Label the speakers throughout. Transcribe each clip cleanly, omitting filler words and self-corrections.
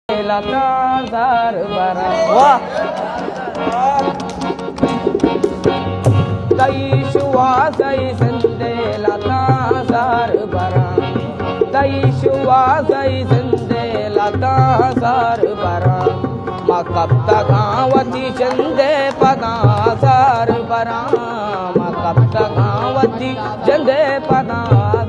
Speaker 1: लता sir बरा वाह तई शुआ सई संदे लता सर बरा तई शुआ सई संदे लता सर बरा मकब्ता गावती चंदे पदा सर बरा मकब्ता गावती चंदे पदा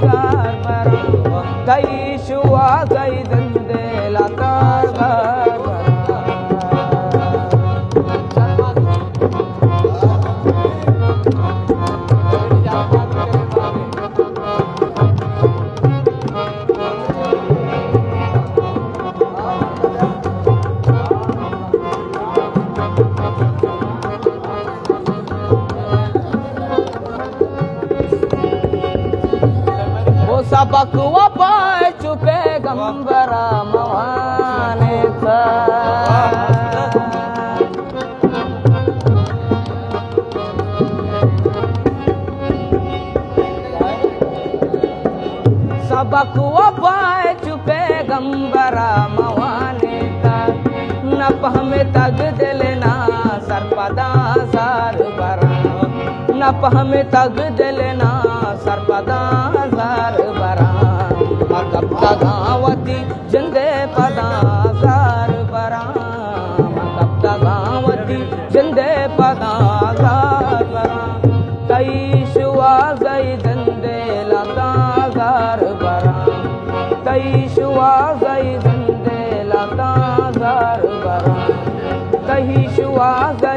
Speaker 1: सर बरा तई शुआ सई संदे लता सर बरा सबक वपाए चुपे गंबरा मवाने था सबक वपाए चुपे गंबरा मवाने था न पहमे तग दिलना सरपदा सार बरा न पहमे तग दिलना सरपदा सार बरा मकब्ता गावती जिंदे पदा सार बरा मकब्ता गावती जिंदे पदा सार बरा तई शुआ गई जिंदे लता सार बरा तई शुआ गई जिंदे लता सार बरा तई शुआ गई